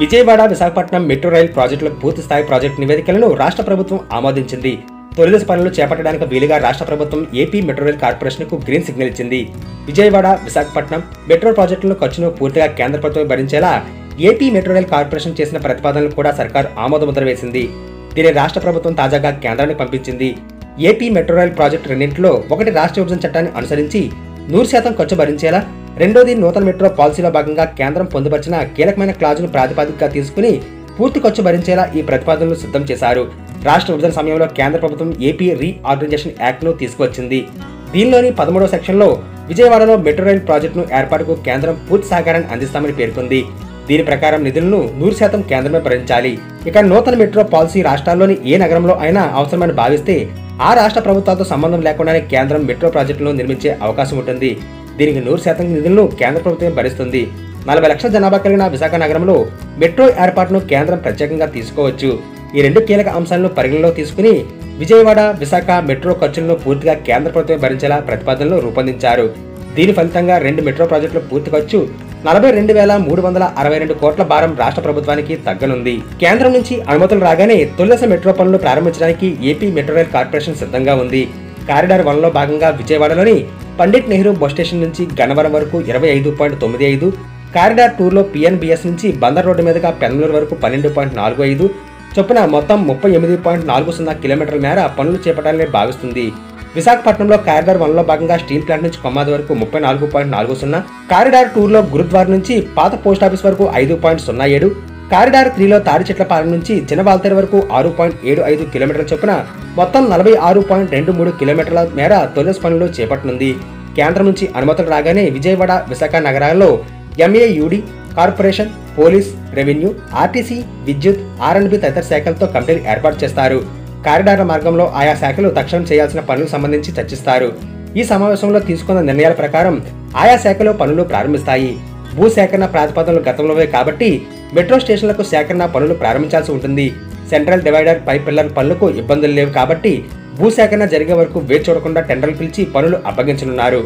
Vijayawada Visakhapatnam metro rail ప్రాజెక్టుల పూర్తి స్థాయి ప్రాజెక్టు నివేదికలను రాష్ట్ర ప్రభుత్వం ఆమోదించింది. తొలిదశ పనులు చేపట్టడానికి వీలుగా రాష్ట్ర ప్రభుత్వం ఏపీ మెట్రో రైల్ కార్పొరేషన్ కు గ్రీన్ సిగ్నల్ ఇచ్చింది. విజయవాడ విశాఖపట్నం మెట్రో ప్రాజెక్టుల ఖర్చును పూర్తిగా కేంద్ర ప్రభుత్వం భరించేలా ఏపీ మెట్రో రైల్ కార్పొరేషన్ చేసిన ప్రతిపాదనలు కూడా సర్కార్ ఆమోదముద్ర వేసింది. దీని రాష్ట్ర ప్రభుత్వం తాజాగా కేంద్రానికి పంపించింది. ఏపీ మెట్రో రైల్ ప్రాజెక్టు రెండింటిలో ఒకటి రాష్ట్ర విభజన చట్టాన్ని అనుసరించి 100% ఖర్చు భరించేలా, రెండోది నూతన మెట్రో పాలసీలో భాగంగా కేంద్రం పొందుపరిచిన కీలకమైన క్లాజును ప్రాతిపదికగా తీసుకుని పూర్తి ఖర్చు భరించేలా ఈ ప్రతిపాదనలు సిద్ధం చేశారు. రాష్ట్ర విభజన సమయంలో కేంద్ర ప్రభుత్వం ఏపీ రీఆర్గనైజేషన్ యాక్ట్ ను తీసుకువచ్చింది. దీనిలోని 13వ సెక్షన్లో విజయవాడలో మెట్రో రైల్ ప్రాజెక్టును ఏర్పాటుకు కేంద్రం పూర్తి సహకారాన్ని అందిస్తామని పేర్కొంది. దీని ప్రకారం నిధులను 100% కేంద్రమే భరించాలి. ఇక నూతన మెట్రో పాలసీ రాష్ట్రాల్లోని ఏ నగరంలో అయినా అవసరమని భావిస్తే ఆ రాష్ట్ర ప్రభుత్వాలతో సంబంధం లేకుండానే కేంద్రం మెట్రో ప్రాజెక్టులను నిర్మించే అవకాశం ఉంటుంది. దీనికి 100% నిధులను కేంద్ర ప్రభుత్వం భరిస్తుంది. 40 లక్షల జనాభా కలిగిన విశాఖ నగరంలో మెట్రో ఏర్పాటును కేంద్రం ప్రత్యేకంగా తీసుకోవచ్చు. ఈ రెండు కీలక అంశాలను పరిగణలో తీసుకుని విజయవాడ విశాఖ మెట్రో ఖర్చులను పూర్తిగా కేంద్ర ప్రభుత్వం భరించేలా ప్రతిపాదనలు రూపొందించారు. దీని ఫలితంగా 2 మెట్రో ప్రాజెక్టుల పూర్తి ఖర్చు 42,362 కోట్ల భారం రాష్ట్ర ప్రభుత్వానికి తగ్గనుంది. కేంద్రం నుంచి అనుమతులు రాగానే తొలిదశ మెట్రో పనులు ప్రారంభించడానికి ఏపీ మెట్రో రైల్ కార్పొరేషన్ సిద్ధంగా ఉంది. కారిడార్ 1లో భాగంగా విజయవాడలోని పండిట్ నెహ్రూ బస్ స్టేషన్ నుంచి గన్నవరం వరకు 25.95, కారిడార్ 2లో పిఎన్బిఎస్ నుంచి బందర్ రోడ్డు మీదుగా పెనమలూరు వరకు 12.45 చొప్పున మొత్తం 38.40 కిలోమీటర్ల మేర పనులు చేపట్టాలని భావిస్తుంది. విశాఖపట్నంలో కారిడార్ 1లో భాగంగా స్టీల్ ప్లాంట్ నుంచి కొమ్మాది వరకు 34.40, కారిడార్ 2లో గురుద్వార్ నుంచి పాత పోస్టాఫీస్ వరకు 5.07, కారిడార్ 3లో తాడిచెట్లపాలెం నుంచి చిన్నవాల్తేరు వరకు 6.75 కిలోమీటర్ల చొప్పున మొత్తం 46.23 కిలోమీటర్ల మేర తొలిదశ పనులు చేపట్టనుంది. కేంద్రం నుంచి అనుమతులు రాగానే విజయవాడ విశాఖ నగరాల్లో MAUD, corporation, police, revenue, RTC, విద్యుత్, ఆర్ఎండ్బి తదితర శాఖలతో కమిటీలు ఏర్పాటు చేస్తారు. కారిడార్ల మార్గంలో ఆయా శాఖలు తక్షణం చేయాల్సిన పనులకు సంబంధించి చర్చిస్తారు. ఈ సమావేశంలో తీసుకున్న నిర్ణయాల ప్రకారం ఆయా శాఖలు పనులు ప్రారంభిస్తాయి. భూసేకరణ ప్రతిపాదనలు గతంలోవే కాబట్టి మెట్రో స్టేషన్లకు సేకరణ పనులు ప్రారంభించాల్సి ఉంటుంది. సెంట్రల్ డివైడర్ పై పిల్లర్ పనులకు ఇబ్బందులు లేవు కాబట్టి భూసేకరణ జరిగే వరకు వేచి చూడకుండా టెండర్లు పిలిచి పనులు అప్పగించనున్నారు.